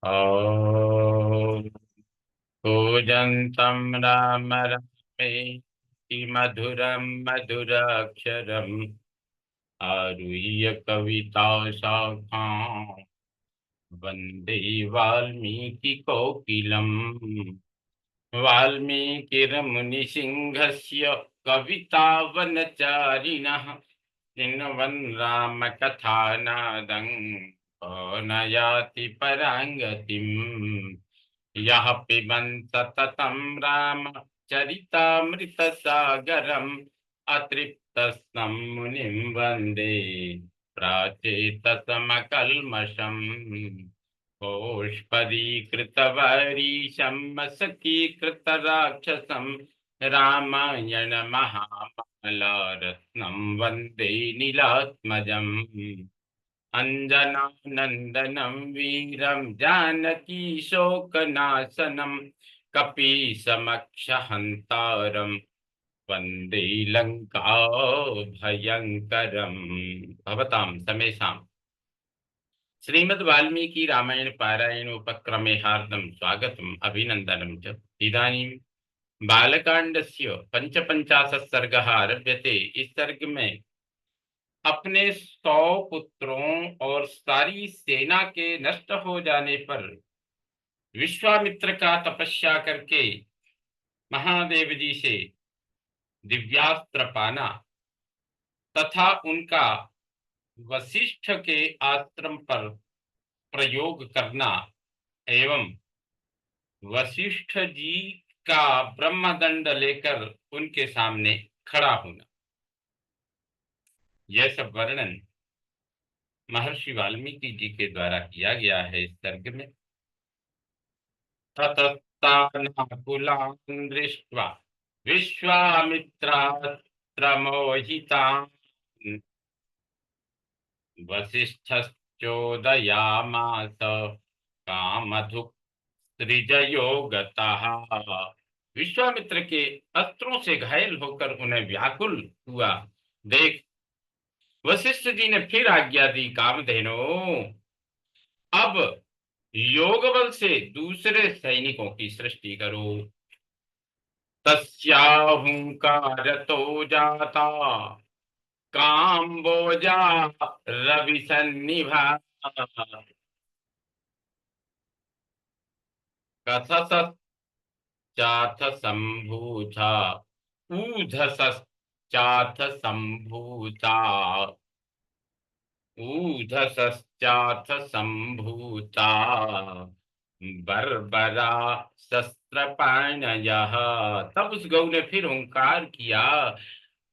ॐ कूजन्तं राम रामेति मधुरं मधुराक्षरम् आरुह्य कविताशाखां वन्दे वाल्मीकिकोकिलम्। वाल्मीकिर्मुनिसिंहस्य कवितावनचारिणः चिन्वन् रामकथानादं को न याति पराङ्गतिम्। यः पिबन् सततं रामचरितामृतसागरम् अतृप्तस्तं मुनिं वन्दे प्राचेतसमकल्मषम्। गोष्पदीकृतवरीशं मशकीकृतराक्षसं रामायण महामालारत्नं वन्दे नीलात्मजम्। अञ्जनानन्दनं वीरं जानकी शोकनाशनं कपीशमक्षहन्तारं वन्दे लङ्काभयङ्करम्। भवतां समेषां श्रीमद् वाल्मीकि रामायण पारायण उपक्रमे हार्दं स्वागतम् अभिनन्दनं च। इदानीं बालकांडस्य पंचपंचाशत् सर्गः आरभ्यते। इस सर्ग में अपने 100 पुत्रों और सारी सेना के नष्ट हो जाने पर विश्वामित्र का तपस्या करके महादेव जी से दिव्यास्त्र पाना तथा उनका वशिष्ठ के आश्रम पर प्रयोग करना एवं वशिष्ठ जी का ब्रह्मदंड लेकर उनके सामने खड़ा होना, यह सब वर्णन महर्षि वाल्मीकि जी के द्वारा किया गया है इस सर्ग में। ततस्तान्कुलान् दृष्ट्वा विश्वामित्रास्त्र मोहितान् वसिष्ठश्चोदयामास कामधुक् सृजयो गतः। विश्वामित्र के अस्त्रों से घायल होकर उन्हें व्याकुल हुआ देख वशिष्ठ जी ने फिर आज्ञा दी, कामधेनु अब योग बल से दूसरे सैनिकों की सृष्टि करो। तस्याहुंकारतो जाता काम्बोजा रविसन्निभा कससश्चाथ सम्भूता ऊधसश्चाथ सम्भूता ऊधसश्चाथ सम्भूता बर्बरा शस्त्रपाणयः। तब उस गौ ने फिर हुंकार किया,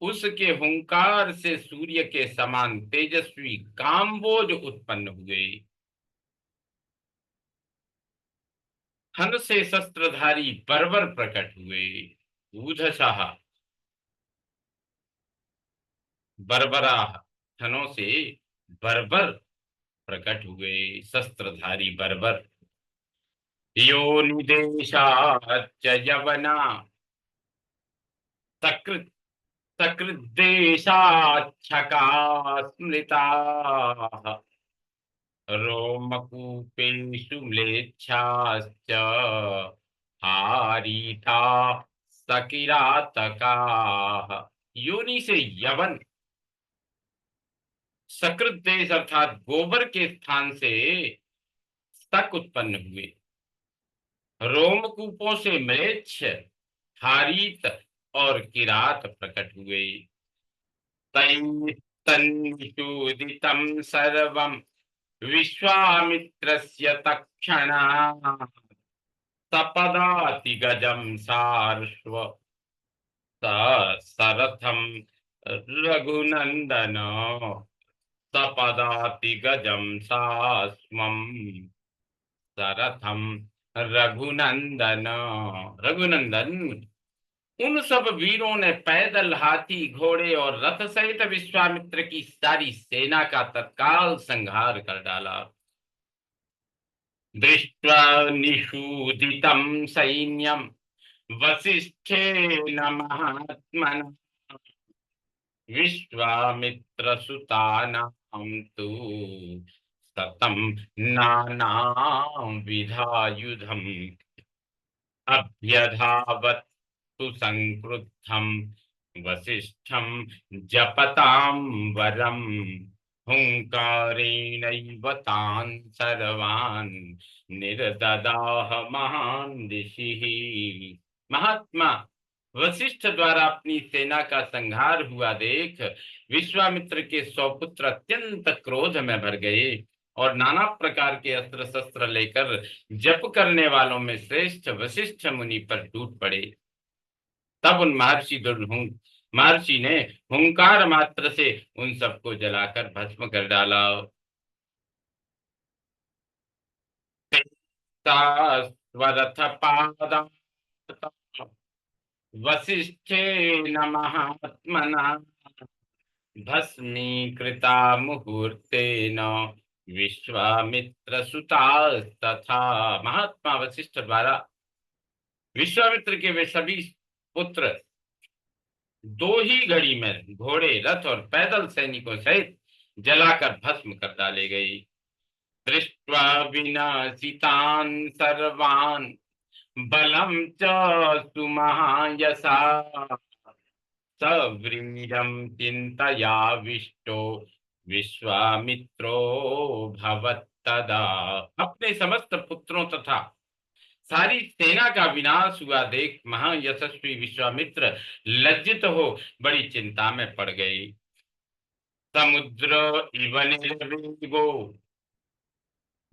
उसके हुंकार से सूर्य के समान तेजस्वी काम्बोज उत्पन्न हुए। थन से शस्त्रधारी बर्बर प्रकट हुए। ऊधसः बर्बराह, थनों से बर्बर प्रकट हुए, शस्त्रधारी बर्बर। योनिदेशाच्च यवना सकृत् सकृद्देशाच्छका स्मृताः रोमकूपेषु म्लेच्छाश्च हारीथा सकिरातकाः। योनि से यवन, सकृत देश अर्थात गोबर के स्थान से तक उत्पन्न हुए, रोमकूपों से म्लेच्छ, हारीत और किरात प्रकट हुए। तन्निषूदितं सर्वं विश्वामित्रस्य तत्क्षणात् सपदाति गजं सार्श्व सरथं रघुनंदन। सपदाति गजं सास्मं सरथम रघुनंदन। रघुनंदन, उन सब वीरों ने पैदल हाथी घोड़े और रथ सहित विश्वामित्र की सारी सेना का तत्काल संहार कर डाला। दृष्ट्वा निषूदितं सैन्यं वसिष्ठेन महात्मना विश्वामित्रसुतानां तु सतम नानाविधायुधम अभ्यधावत् सुसंक्रुद्धम वसिष्ठम जपतां वरम हुंकारेणैव तान् सर्वान् निर्ददाह महान् ऋषिः। महात्मा, वशिष्ठ द्वारा अपनी सेना का संहार हुआ देख विश्वामित्र के 100 पुत्र अत्यंत क्रोध में भर गए और नाना प्रकार के अस्त्र शस्त्र लेकर जप करने वालों में श्रेष्ठ वशिष्ठ मुनि पर टूट पड़े। तब उन महर्षि ने हुंकार मात्र से उन सबको जलाकर भस्म कर डाला। स्वरथ पादा वसिष्ठेन महात्मना भस्मीकृता मुहूर्तेन विश्वामित्र सुतास्तथा। महात्मा वशिष्ठ द्वारा विश्वामित्र के वे सभी पुत्र 2 ही घड़ी में घोड़े, रथ और पैदल सैनिकों सहित जलाकर भस्म कर डाले गए। दृष्ट्वा विनाशितान् सर्वान् बलम च सुमहायसा सव्रीडं चिंतयाविष्टो विश्वामित्रो भवत्तदा। अपने समस्त पुत्रों तथा सारी सेना का विनाश हुआ देख महायशस्वी विश्वामित्र लज्जित हो बड़ी चिंता में पड़ गए। समुद्र इव निर्वेगो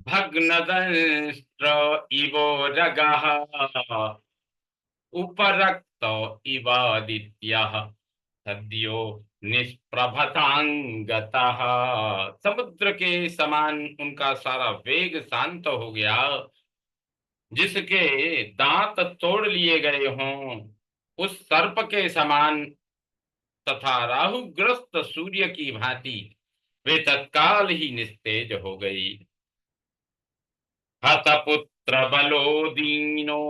भग्नदंष्ट्र इवोरगः उपरक्त इवादित्यः सद्यो निष्प्रभतांगतः। समुद्र के समान उनका सारा वेग शांत हो गया, जिसके दांत तोड़ लिए गए हों उस सर्प के समान तथा राहुग्रस्त सूर्य की भांति वे तत्काल ही निस्तेज हो गई। हतपुत्र बलो दीनो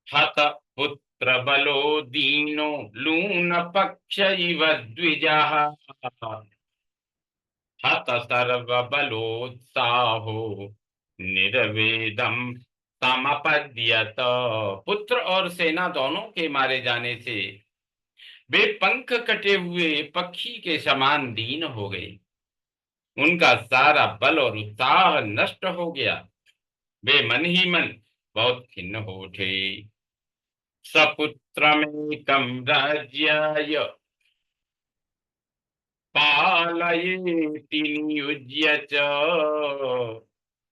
हतपुत्र बलो दीनो लून पक्ष इव द्विजः हत सर्व बलोत्साहो निर्वेदम समपद्यत। पुत्र और सेना दोनों के मारे जाने से वे पंख कटे हुए पक्षी के समान दीन हो गए। उनका सारा बल और उत्साह नष्ट हो गया। वे मन ही मन बहुत खिन्न हो उठे। सपुत्रमेकं राज्याय पालयेति नियुज्य च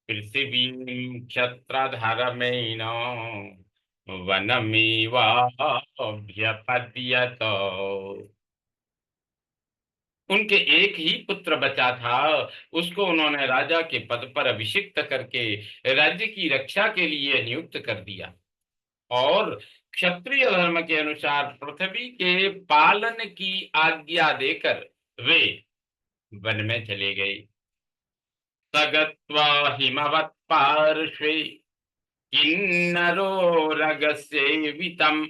पृथिवीं क्षत्रधर्मेण वनमेवाभ्यपद्यत। उनके एक ही पुत्र बचा था, उसको उन्होंने राजा के पद पर अभिषिक्त करके राज्य की रक्षा के लिए नियुक्त कर दिया और क्षत्रिय धर्म के अनुसार पृथ्वी के पालन की आज्ञा देकर वे वन में चले गए। सगत्वा हिमवत् पार्श्वे किन्नरो रगसेवितं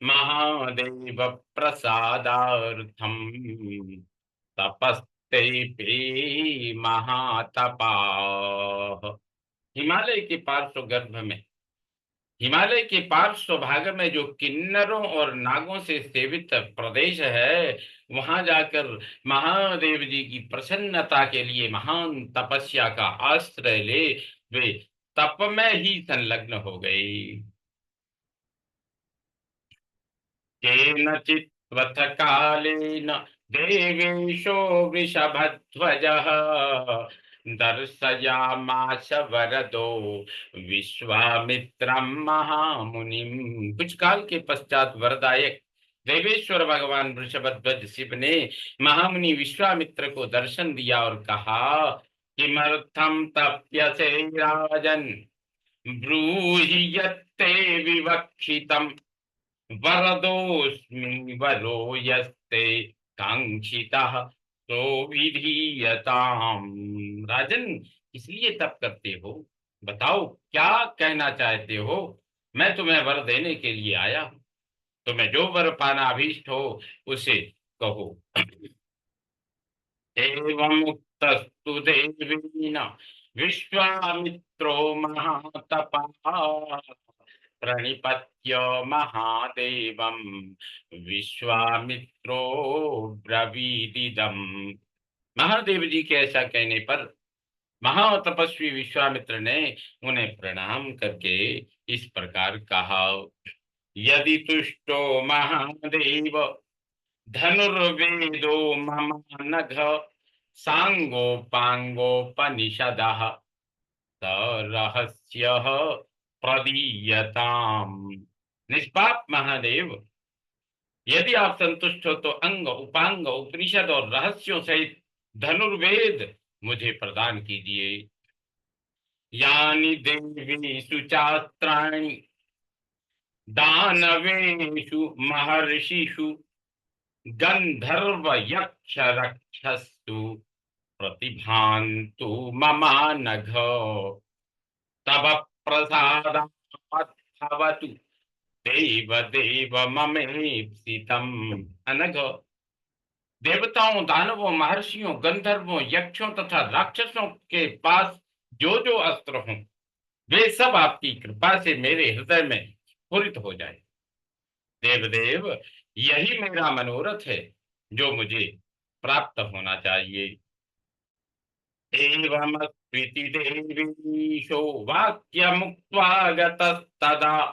महादेव प्रसादार्थम तपस्ते पे महातपाः। हिमालय के पार्श्व भाग में जो किन्नरों और नागों से सेवित प्रदेश है, वहां जाकर महादेव जी की प्रसन्नता के लिए महान तपस्या का आश्रय ले वे तप में ही संलग्न हो गए। केनचित् कालेन देवेशो वृषभध्वजः दर्शयामास वरदो विश्वामित्रं महामुनिम्। कुछ काल के पश्चात वरदायक देवेश्वर भगवान वृषभध्वज शिव ने महामुनि विश्वामित्र को दर्शन दिया और कहा, किमर्थं तप्यसे राजन् ब्रूहि यत्ते विवक्षितम् वरदोस्मि वरो यस्ते कांक्षितः सो विधीयताम्। राजन, इसलिए तप करते हो? बताओ क्या कहना चाहते हो? मैं तुम्हें वर देने के लिए आया हूँ। तुम्हें जो वर पाना अभीष्ट हो उसे कहो। एवं तस्तु देवेन विश्वामित्रो महातपः प्रणिपत्य महादेवं विश्वामित्रो ब्रवीदिदम्। महादेव जी के ऐसा कहने पर महातपस्वी विश्वामित्र ने उन्हें प्रणाम करके इस प्रकार कहा, यदि तुष्टो महादेव धनुर्वेदो मम नघ सांगोपांगोपनिषदः रहस्यः प्रदीयताम्। निष्पाप महादेव, यदि आप संतुष्ट हो तो अंग उपांग उपनिषद और रहस्यों सहित धनुर्वेद मुझे प्रदान कीजिए। यानि देवीषु चास्त्राणि दानवेषु महर्षिषु गंधर्व यक्ष रक्षस्तु प्रतिभान्तु ममानघ तव प्रसादात् भवतु देव देव ममेप्सितम्। अनघ, देवताओं, दानवों, महर्षियों, गंधर्वों, यक्षों तथा राक्षसों के पास जो जो अस्त्र हों वे सब आपकी कृपा से मेरे हृदय में स्फुरित हो जाए। देवदेव, यही मेरा मनोरथ है जो मुझे प्राप्त होना चाहिए। एवमस्त्विति देवीशो वाक्यमुक्त्वा गतस्तदा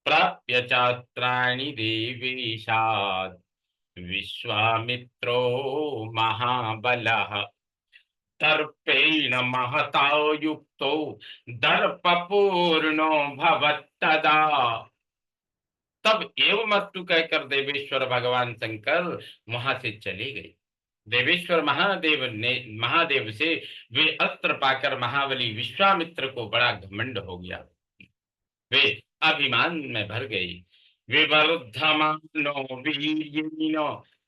प्राप्य चास्त्राणि देवेशात् विश्वामित्रो महाबलः दर्पेण महता युक्तो दर्पपूर्णो भवत्तदा। तब एवमस्तु कहकर देवेश्वर भगवान शंकर वहां से चले गए। देवेश्वर महादेव से वे अस्त्र पाकर महाबली विश्वामित्र को बड़ा घमंड हो गया। वे अभिमान में भर गए। विवर्धमानो वीर्येण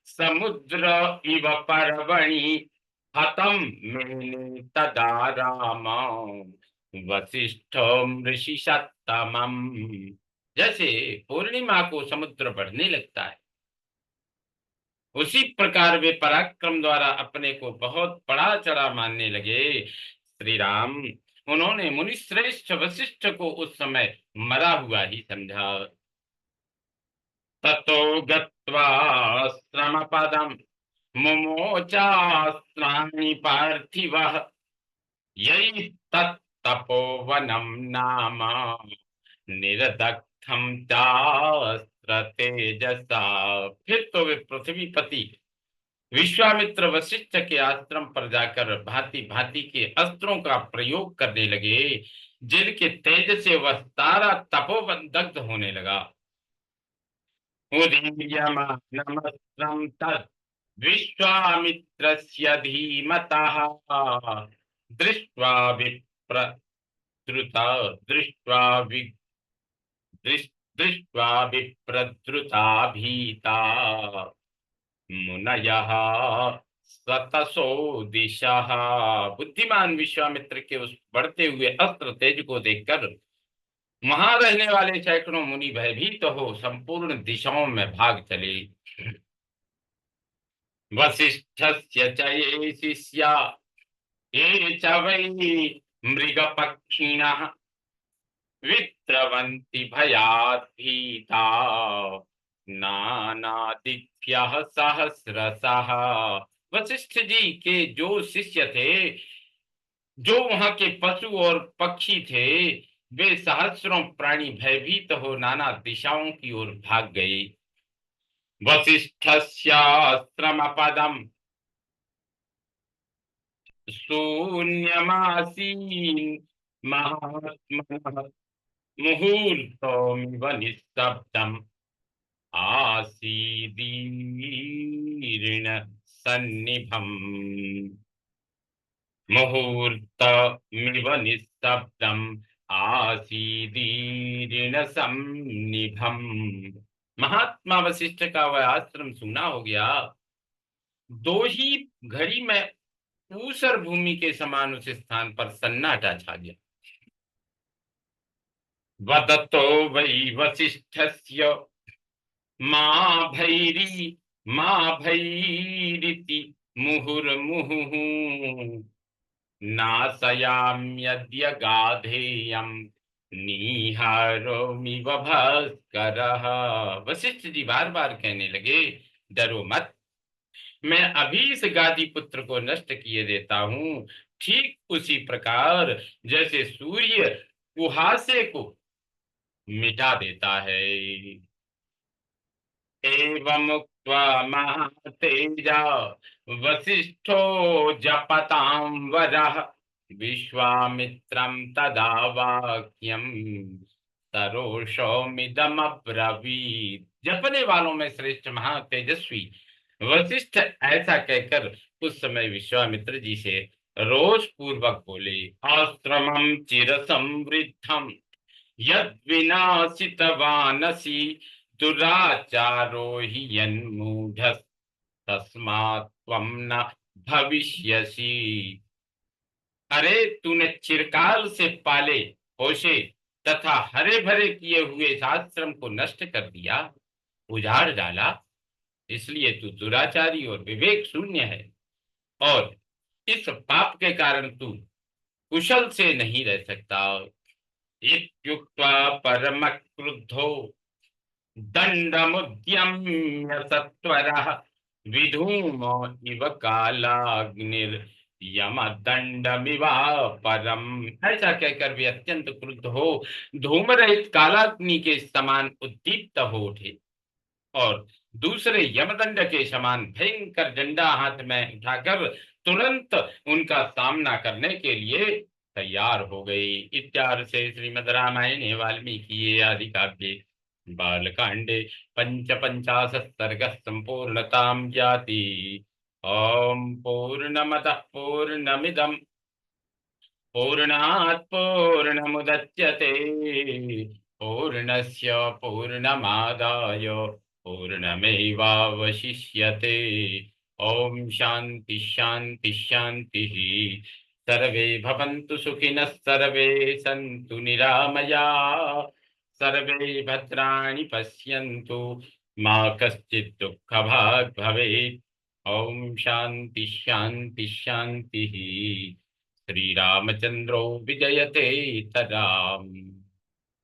समुद्र इव पर्वणि हतम मेने तदा राम वसिष्ठं ऋषिषत्तमम्। जैसे पूर्णिमा को समुद्र बढ़ने लगता है, उसी प्रकार वे पराक्रम द्वारा अपने को बहुत बड़ा चढ़ा मानने लगे। श्री राम, उन्होंने मुनि श्रेष्ठ वशिष्ठ को उस समय मरा हुआ ही समझा। ततो गत्वा श्रमपदम मुमोचास्त्राणि पार्थिवः यैः तत्तपोवनं नाम निरदग्धं चास्त्र तेजसा। फिर तो वे पृथ्वीपति विश्वामित्र वशिष्ठ के आश्रम पर जाकर भांति भांति के अस्त्रों का प्रयोग करने लगे, जिनके तेज से वह सारा तपोवन दग्ध होने लगा। उदीयमानमस्त्रं तत् विश्वामित्रस्य धीमतः दृष्ट्वा विप्रद्रुता दृष्ट्वा विप्रद्रुता भीता मुनयः सतसो दिशः। बुद्धिमान विश्वामित्र के उस बढ़ते हुए अस्त्र तेज को देखकर वहां रहने वाले सैकड़ों मुनि भयभीत हो संपूर्ण दिशाओं में भाग चले। वसिष्ठस्य च ये शिष्या ये च वै मृगपक्षिणः विद्रवन्ति भयात् भीता नानादिभ्यः सहस्रशः। वशिष्ठ जी के जो शिष्य थे, जो वहां के पशु और पक्षी थे, वे सहस्रों प्राणी भयभीत हो नाना दिशाओं की ओर भाग गए। वसिष्ठस्याश्रमपदं शून्यमासीन् महात्मनः मुहूर्तमिव निस्तब्धम् आसीदीर्ण सन्निभम्। मुहूर्तमिव निस्तब्धम् आसीदीर्ण सन्निभम्। महात्मा वशिष्ठ का वह आश्रम सूना हो गया। दो ही घड़ी में ऊसर भूमि के समान उस स्थान पर सन्नाटा छा गया। वदतो वै वसिष्ठस्य मा भैरीति मुहुर्मुहुः नाशयाम्यद्य गाधेयम् निहारोमिव भास्करः। वशिष्ठ जी बार बार कहने लगे, डरो मत, मैं अभी इस गादी पुत्र को नष्ट किए देता हूँ, ठीक उसी प्रकार जैसे सूर्य कुहासे को मिटा देता है। एवमुक्त्वा महातेजा वसिष्ठो जपतां वरः विश्वामित्रं तदा वाक्यं सरोषोमिदमब्रवीत्। जपने वालों में श्रेष्ठ महातेजस्वी वशिष्ठ ऐसा कहकर उस समय विश्वामित्र जी से रोष पूर्वक बोले, आश्रमं चिर संवृद्धम यद्विनाशितवानसि दुराचारो हि यन्मूढ़ तस्मात् त्वं न भविष्यसि। अरे तूने चिरकाल से पाले पोषे तथा हरे भरे किए हुए इस आश्रम को नष्ट कर दिया, उजाड़ डाला, इसलिए तू दुराचारी और विवेक शून्य है, और इस पाप के कारण तू कुशल से नहीं रह सकता। इत्युक्त्वा परम क्रुद्धो दंडमुद्यम्य सत्वरः विधूमो इव कालाग्निर् यमदंडमिवापरम। ऐसा कहकर वे अत्यंत क्रुद्ध हो धूम रहित कालाग्नि के समान उद्दीप्त हो उठे और दूसरे यमदंड के समान भयंकर डंडा हाथ में उठाकर तुरंत उनका सामना करने के लिए तैयार हो गई। इत्यादि से श्रीमद् रामायणे वाल्मीकि आदि काव्ये बालकांडे पंचपंचाशत् सर्गः संपूर्णतां याति। ओम पूर्णमतः पूर्णमिदं पूर्णात् पूर्णमुदच्यते पूर्णस्य पूर्णमादाय पूर्णमेवावशिष्यते। ओम शांति शांति शांति। सर्वे भवन्तु सुखिनः, सर्वे सन्तु निरामया, सर्वे भद्राणि पश्यन्तु, मा कश्चित् दुःखभाग् भवेत्। ओम शांति शांति शांति। श्रीरामचन्द्रो विजयते तदाम्।